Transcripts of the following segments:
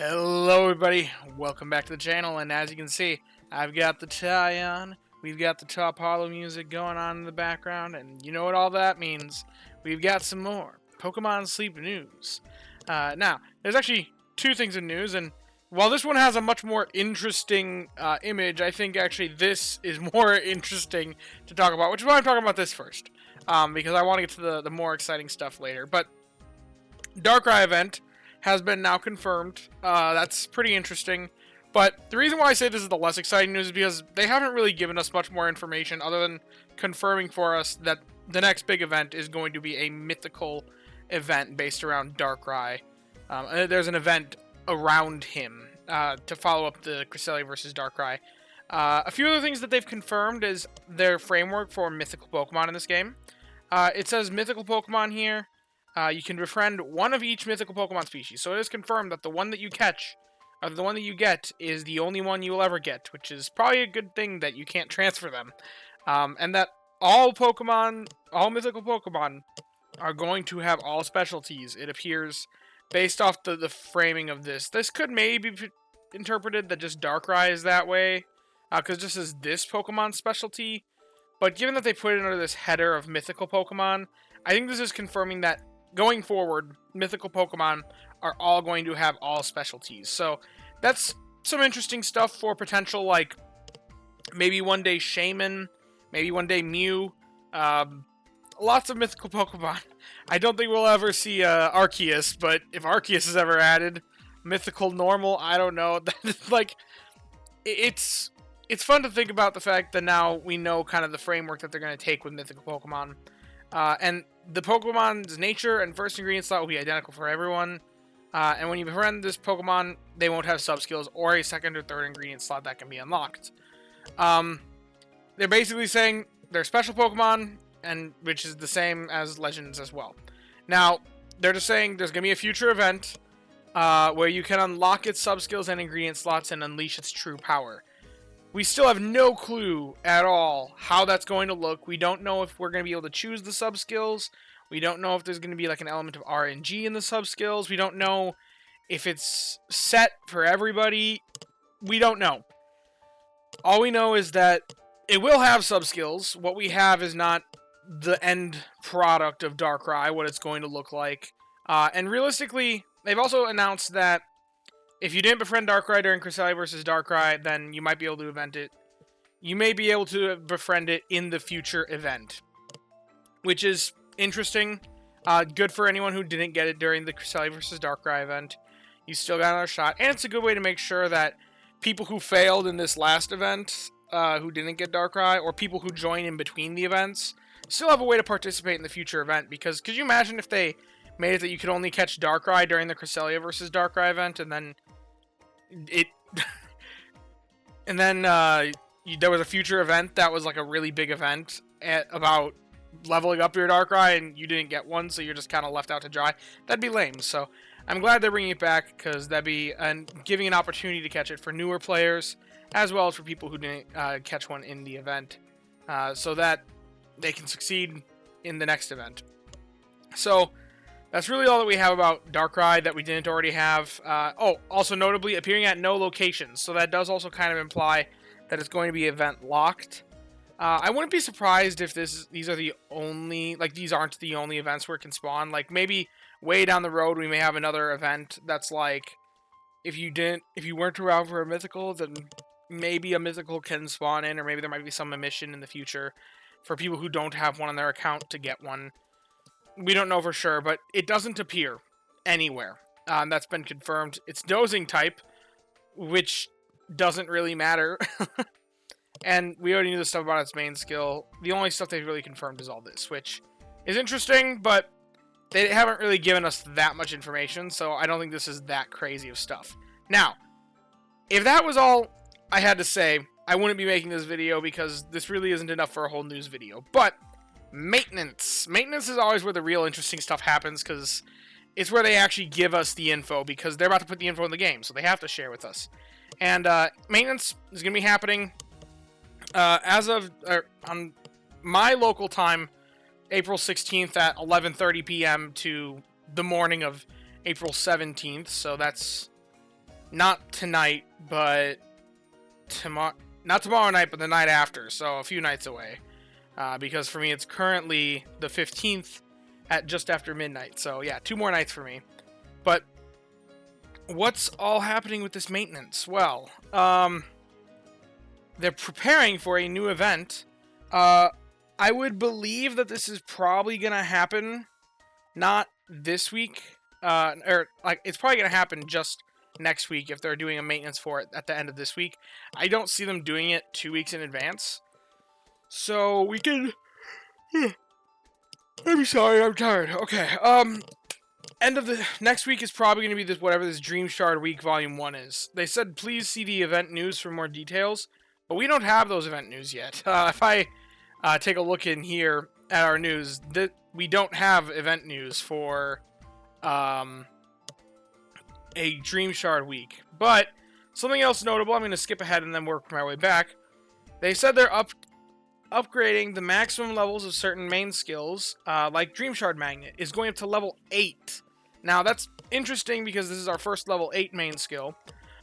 Hello everybody, welcome back to the channel, and as you can see, I've got the tie on, we've got the Top Hollow music going on in the background, and you know what all that means. We've got some more Pokemon Sleep news. Now, there's actually two things in news, and while this one has a much more interesting image, I think actually this is more interesting to talk about, which is why I'm talking about this first, because I want to get to the more exciting stuff later. But Darkrai event has been now confirmed. That's pretty interesting. But the reason why I say this is the less exciting news is because they haven't really given us much more information other than confirming for us that the next big event is going to be a mythical event based around Darkrai. There's an event around him to follow up the Cresselia versus Darkrai. A few other things that they've confirmed is their framework for mythical Pokemon in this game. It says mythical Pokemon here. You can befriend one of each mythical Pokemon species. So it is confirmed that the one that you catch, or the one that you get, is the only one you will ever get, which is probably a good thing that you can't transfer them. And that all mythical Pokemon, are going to have all specialties, it appears, based off the framing of this. This could maybe be interpreted that just Darkrai is that way, because this is this Pokemon specialty. But given that they put it under this header of mythical Pokemon, I think this is confirming that going forward, mythical Pokemon are all going to have all specialties. So that's some interesting stuff for potential, like, maybe one day Shaman, maybe one day Mew. Lots of mythical Pokemon. I don't think we'll ever see Arceus, but if Arceus is ever added, mythical normal, I don't know. Like, it's fun to think about the fact that now we know kind of the framework that they're going to take with mythical Pokemon. And the Pokemon's nature and first ingredient slot will be identical for everyone. And when you befriend this Pokemon, they won't have sub-skills or a second or third ingredient slot that can be unlocked. They're basically saying they're special Pokemon, and which is the same as Legends as well. Now, they're just saying there's going to be a future event where you can unlock its sub-skills and ingredient slots and unleash its true power. We still have no clue at all how that's going to look. We don't know if we're going to be able to choose the sub-skills. We don't know if there's going to be like an element of RNG in the sub-skills. We don't know if it's set for everybody. We don't know. All we know is that it will have sub-skills. What we have is not the end product of Darkrai, what it's going to look like. And realistically, they've also announced that if you didn't befriend Darkrai during Cresselia versus Darkrai, then you might be able to event it. You may be able to befriend it in the future event, which is interesting. Good for anyone who didn't get it during the Cresselia versus Darkrai event. You still got another shot, and it's a good way to make sure that people who failed in this last event, who didn't get Darkrai, or people who join in between the events, still have a way to participate in the future event. Because could you imagine if they made it that you could only catch Darkrai during the Cresselia versus Darkrai event, and then there was a future event that was like a really big event about leveling up your Darkrai, and you didn't get one, so you're just kind of left out to dry? That'd be lame. So I'm glad they're bringing it back, because that'd be giving an opportunity to catch it for newer players, as well as for people who didn't catch one in the event, so that they can succeed in the next event. So that's really all that we have about Darkrai that we didn't already have. Also notably, appearing at no locations. So that does also kind of imply that it's going to be event locked. I wouldn't be surprised if these are the only, like, these aren't the only events where it can spawn. Like, maybe way down the road we may have another event that's like, if you weren't around for a mythical, then maybe a mythical can spawn in, or maybe there might be some mission in the future for people who don't have one on their account to get one. We don't know for sure, but it doesn't appear anywhere. That's been confirmed. It's dozing type, which doesn't really matter. And we already knew the stuff about its main skill. The only stuff they've really confirmed is all this, which is interesting, but they haven't really given us that much information, so I don't think this is that crazy of stuff. Now, if that was all I had to say, I wouldn't be making this video, because this really isn't enough for a whole news video. But maintenance. Maintenance is always where the real interesting stuff happens, because it's where they actually give us the info, because they're about to put the info in the game, so they have to share with us. And maintenance is going to be happening on my local time, April 16th at 11:30 p.m. to the morning of April 17th, so that's not tonight, but not tomorrow night, but the night after, so a few nights away. Because for me, it's currently the 15th at just after midnight. So yeah, 2 more nights for me. But what's all happening with this maintenance? Well, they're preparing for a new event. I would believe that this is probably gonna happen not this week, or like it's probably gonna happen just next week if they're doing a maintenance for it at the end of this week. I don't see them doing it 2 weeks in advance. So we can... I'm sorry, I'm tired. Okay, end of the... Next week is probably going to be this, whatever this Dream Shard Week Volume 1 is. They said, please see the event news for more details, but we don't have those event news yet. If I take a look in here at our news, we don't have event news for a Dream Shard Week. But something else notable, I'm going to skip ahead and then work my way back. They said they're upgrading the maximum levels of certain main skills, like Dream Shard Magnet, is going up to level 8. Now, that's interesting because this is our first level 8 main skill,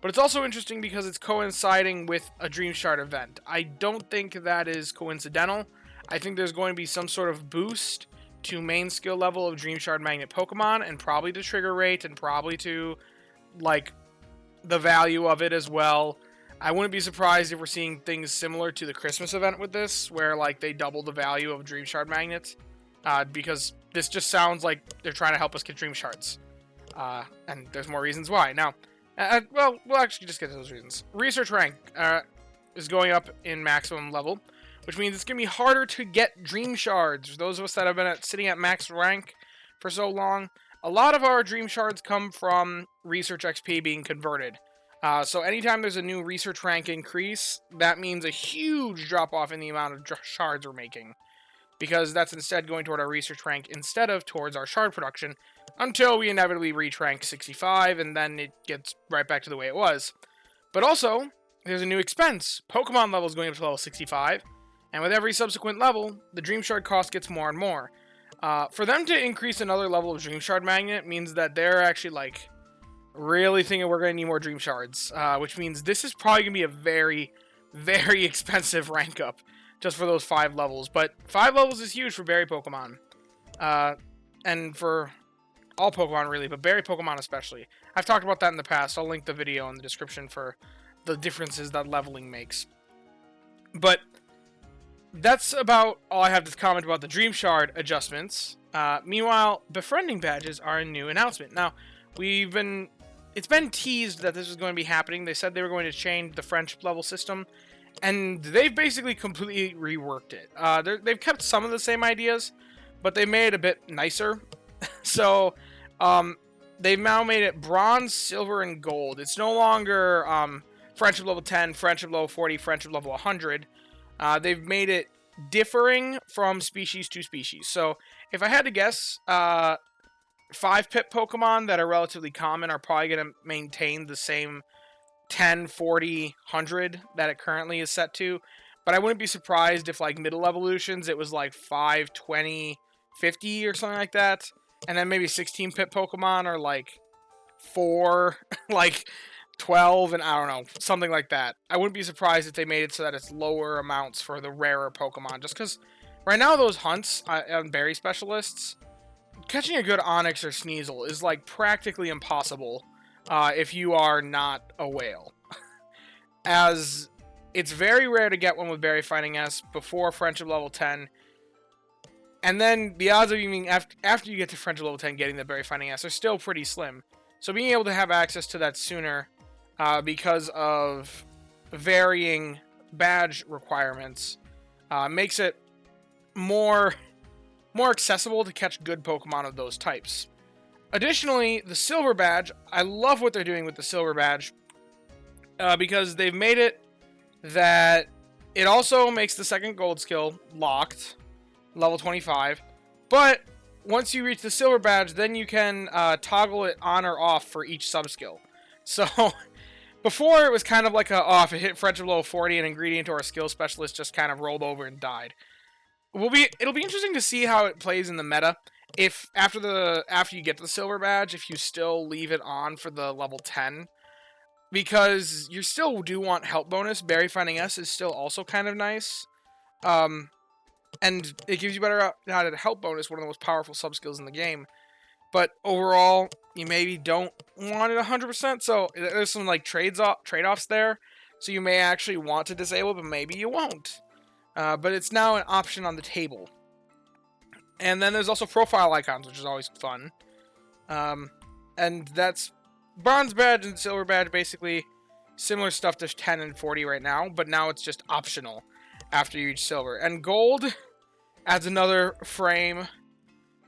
but it's also interesting because it's coinciding with a Dream Shard event. I don't think that is coincidental. I think there's going to be some sort of boost to main skill level of Dream Shard Magnet Pokemon, and probably to trigger rate, and probably to, like, the value of it as well. I wouldn't be surprised if we're seeing things similar to the Christmas event with this, where like they double the value of Dream Shard Magnets, because this just sounds like they're trying to help us get Dream Shards, and there's more reasons why. Now, well, we'll actually just get to those reasons. Research rank is going up in maximum level, which means it's going to be harder to get Dream Shards. Those of us that have been sitting at max rank for so long, a lot of our Dream Shards come from Research XP being converted. So anytime there's a new research rank increase, that means a huge drop-off in the amount of shards we're making. Because that's instead going toward our research rank instead of towards our shard production, until we inevitably reach rank 65, and then it gets right back to the way it was. But also, there's a new expense. Pokemon level is going up to level 65, and with every subsequent level, the Dream Shard cost gets more and more. For them to increase another level of Dream Shard Magnet means that they're actually, like, really thinking we're going to need more Dream Shards, which means this is probably going to be a very, very expensive rank up just for those 5 levels. But 5 levels is huge for berry Pokemon, and for all Pokemon really, but berry Pokemon especially. I've talked about that in the past. I'll link the video in the description for the differences that leveling makes. But that's about all I have to comment about the Dream Shard adjustments. Meanwhile, Befriending badges are a new announcement. Now, it's been teased that this is going to be happening. They said they were going to change the friendship level system, and they've basically completely reworked it. They've kept some of the same ideas, but they made it a bit nicer. So, they've now made it bronze, silver, and gold. It's no longer friendship level 10, friendship level 40, friendship level 100. They've made it differing from species to species. So, if I had to guess, 5-pip Pokemon that are relatively common are probably going to maintain the same 10, 40, 100 that it currently is set to. But I wouldn't be surprised if, like, middle evolutions, it was like 5, 20, 50 or something like that. And then maybe 16-pip Pokemon are like 4, like 12, and I don't know, something like that. I wouldn't be surprised if they made it so that it's lower amounts for the rarer Pokemon. Just because right now those hunts on berry specialists, catching a good Onix or Sneasel is like practically impossible if you are not a whale. As it's very rare to get one with Berry Finding S before Friendship level 10. And then the odds of even after you get to Friendship level 10 getting the Berry Finding S are still pretty slim. So being able to have access to that sooner because of varying badge requirements makes it more accessible to catch good Pokemon of those types. Additionally, the Silver Badge, I love what they're doing with the Silver Badge because they've made it that it also makes the second Gold skill locked, level 25, but once you reach the Silver Badge, then you can toggle it on or off for each sub-skill. So, before it was kind of like if it hit Friendship level 40, an ingredient or a skill specialist just kind of rolled over and died. It'll be interesting to see how it plays in the meta. If after you get the Silver Badge, if you still leave it on for the level 10, because you still do want help bonus. Berry Finding S is still also kind of nice. And it gives you better help bonus, one of the most powerful sub-skills in the game. But overall, you maybe don't want it 100%, so there's some like trade-offs there. So you may actually want to disable it, but maybe you won't. But it's now an option on the table. And then there's also profile icons, which is always fun. And that's bronze badge and silver badge, basically similar stuff to 10 and 40 right now, but now it's just optional after you reach silver. And gold adds another frame,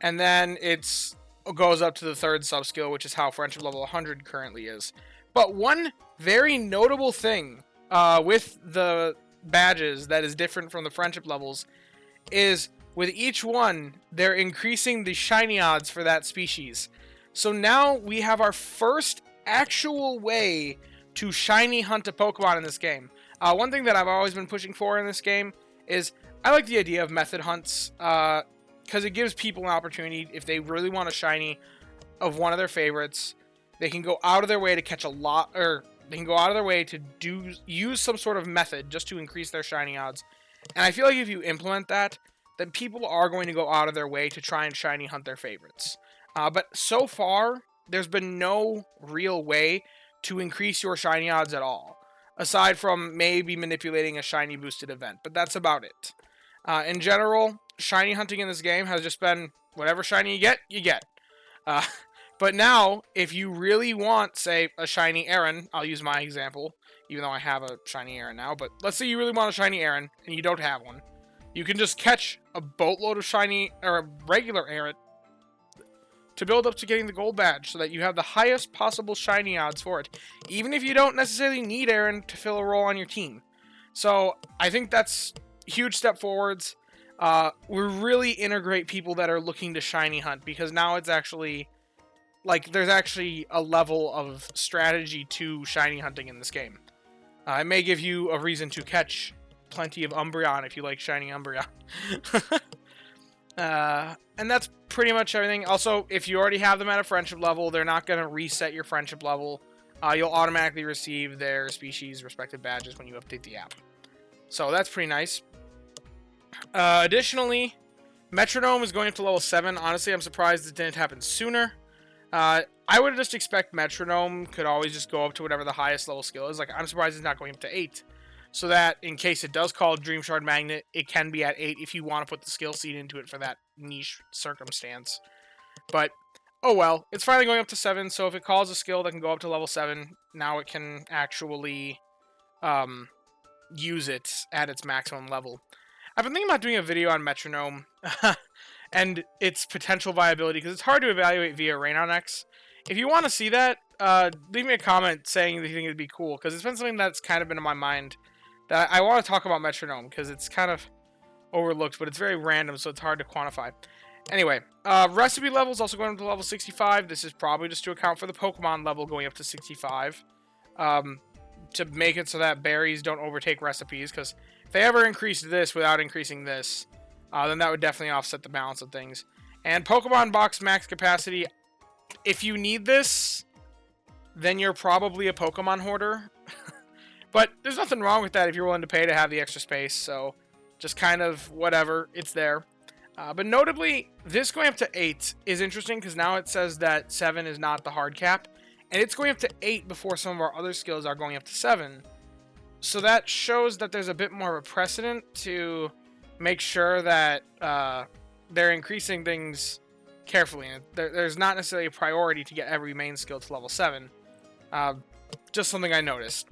and then it goes up to the third sub-skill, which is how friendship level 100 currently is. But one very notable thing with the badges that is different from the friendship levels is with each one, they're increasing the shiny odds for that species. So now we have our first actual way to shiny hunt a Pokemon in this game. One thing that I've always been pushing for in this game is I like the idea of method hunts because it gives people an opportunity, if they really want a shiny of one of their favorites, they can go out of their way to catch a lot, or they can go out of their way to use some sort of method just to increase their shiny odds. And I feel like if you implement that, then people are going to go out of their way to try and shiny hunt their favorites. But so far, there's been no real way to increase your shiny odds at all, aside from maybe manipulating a shiny boosted event, but that's about it. In general, shiny hunting in this game has just been whatever shiny you get. But now, if you really want, say, a shiny Aaron, I'll use my example, even though I have a shiny Aaron now, but let's say you really want a shiny Aaron, and you don't have one. You can just catch a boatload of shiny, or a regular Aaron, to build up to getting the gold badge, so that you have the highest possible shiny odds for it, even if you don't necessarily need Aaron to fill a role on your team. So, I think that's a huge step forwards. We really integrate people that are looking to shiny hunt, because now it's actually, like, there's actually a level of strategy to shiny hunting in this game. It may give you a reason to catch plenty of Umbreon if you like shiny Umbreon. And that's pretty much everything. Also, if you already have them at a friendship level, they're not going to reset your friendship level. You'll automatically receive their species' respective badges when you update the app. So that's pretty nice. Additionally, Metronome is going up to level 7. Honestly, I'm surprised it didn't happen sooner. I would just expect Metronome could always just go up to whatever the highest level skill is. Like, I'm surprised it's not going up to 8. So that, in case it does call Dream Shard Magnet, it can be at 8 if you want to put the skill seed into it for that niche circumstance. But, oh well. It's finally going up to 7, so if it calls a skill that can go up to level 7, now it can actually use it at its maximum level. I've been thinking about doing a video on Metronome and its potential viability, because it's hard to evaluate via Raynon X. If you want to see that, leave me a comment saying that you think it'd be cool, because it's been something that's kind of been in my mind. That I want to talk about Metronome, because it's kind of overlooked, but it's very random, so it's hard to quantify. Anyway, recipe level is also going up to level 65. This is probably just to account for the Pokemon level going up to 65. To make it so that berries don't overtake recipes, because if they ever increase this without increasing this, then that would definitely offset the balance of things. And Pokemon Box max capacity, if you need this, then you're probably a Pokemon hoarder. But there's nothing wrong with that if you're willing to pay to have the extra space, so just kind of whatever, it's there. But notably, this going up to 8 is interesting, because now it says that 7 is not the hard cap, and it's going up to 8 before some of our other skills are going up to 7. So that shows that there's a bit more of a precedent to make sure that they're increasing things carefully. There's not necessarily a priority to get every main skill to level 7. Just something I noticed.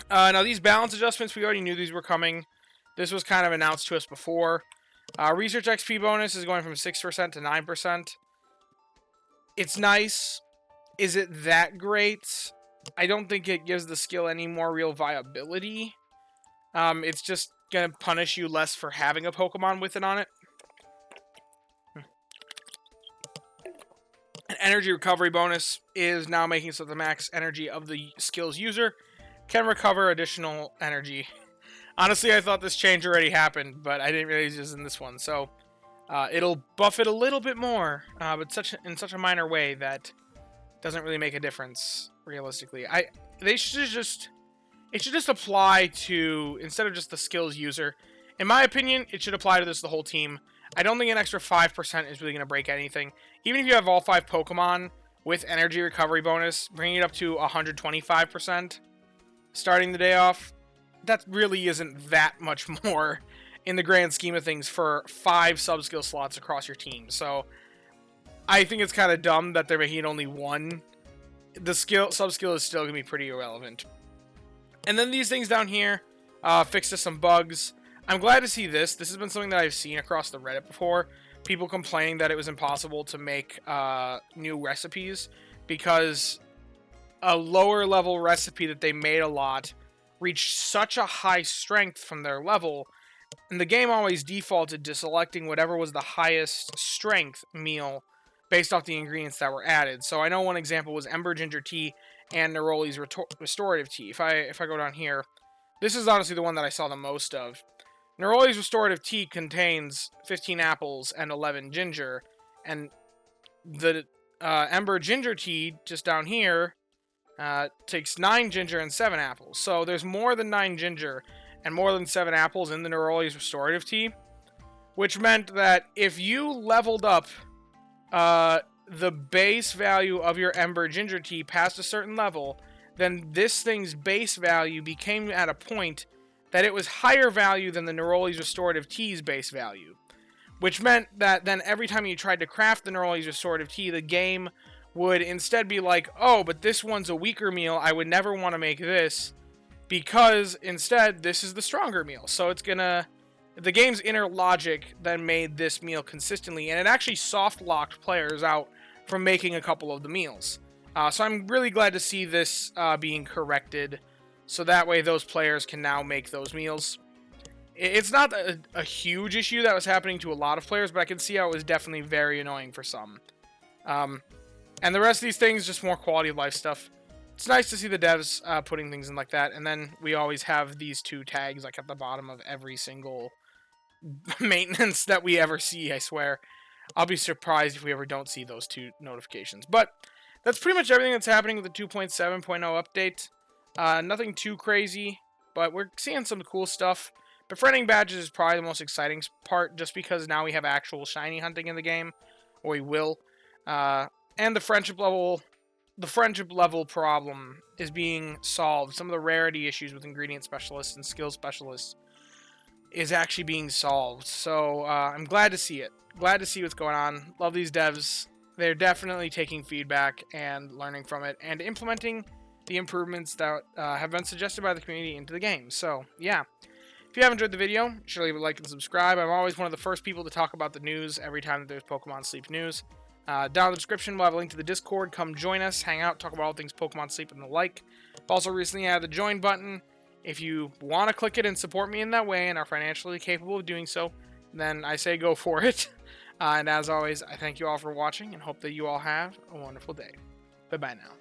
Now, these balance adjustments, we already knew these were coming. This was kind of announced to us before. Research XP bonus is going from 6% to 9%. It's nice. Is it that great? I don't think it gives the skill any more real viability. It's just going to punish you less for having a Pokemon with it on it. An energy recovery bonus is now making so the max energy of the skill's user can recover additional energy. Honestly, I thought this change already happened, but I didn't realize it was in this one. So it'll buff it a little bit more, but in such a minor way that doesn't really make a difference realistically. They should just it should just apply to, instead of just the skills user. In my opinion, it should apply to the whole team. I don't think an extra 5% is really going to break anything. Even if you have all 5 Pokemon with energy recovery bonus, bringing it up to 125% starting the day off, that really isn't that much more in the grand scheme of things for 5 sub-skill slots across your team. So I think it's kind of dumb that they're making it only 1. The sub-skill is still going to be pretty irrelevant. And then these things down here, fixed some bugs. I'm glad to see this. This has been something that I've seen across the Reddit before. People complaining that it was impossible to make new recipes because a lower level recipe that they made a lot reached such a high strength from their level, and the game always defaulted to selecting whatever was the highest strength meal based off the ingredients that were added. So I know one example was Ember Ginger Tea and Neroli's Restorative Tea. If I go down here, this is honestly the one that I saw the most of. Neroli's Restorative Tea contains 15 apples and 11 ginger, and the Ember Ginger Tea, just down here, takes 9 ginger and 7 apples. So there's more than 9 ginger and more than 7 apples in the Neroli's Restorative Tea, which meant that if you leveled up the base value of your Ember Ginger Tea past a certain level, then this thing's base value became at a point that it was higher value than the Neroli's Restorative Tea's base value. Which meant that then every time you tried to craft the Neroli's Restorative Tea, the game would instead be like, oh, but this one's a weaker meal, I would never want to make this, because instead, this is the stronger meal. So it's gonna... The game's inner logic then made this meal consistently, and it actually soft-locked players out from making a couple of the meals. So I'm really glad to see this being corrected, so that way those players can now make those meals. It's not a huge issue that was happening to a lot of players, but I can see how it was definitely very annoying for some. And the rest of these things, just more quality of life stuff. It's nice to see the devs putting things in like that, and then we always have these 2 tags like at the bottom of every single maintenance that we ever see, I swear. I'll be surprised if we ever don't see those 2 notifications. But that's pretty much everything that's happening with the 2.7.0 update. Nothing too crazy, but we're seeing some cool stuff. Befriending badges is probably the most exciting part, just because now we have actual shiny hunting in the game, or we will. And the friendship level problem is being solved. Some of the rarity issues with ingredient specialists and skill specialists is actually being solved. So I'm glad to see it. Glad to see what's going on. Love these devs. They're definitely taking feedback and learning from it and implementing the improvements that have been suggested by the community into the game. So yeah, if you have enjoyed the video, sure leave a like and subscribe. I'm always one of the first people to talk about the news every time that there's Pokemon Sleep news. Down in the description, we'll have a link to the Discord. Come join us, hang out, talk about all things Pokemon Sleep and the like. Also recently added the join button. If you want to click it and support me in that way and are financially capable of doing so, then I say go for it. And as always, I thank you all for watching and hope that you all have a wonderful day. Bye-bye now.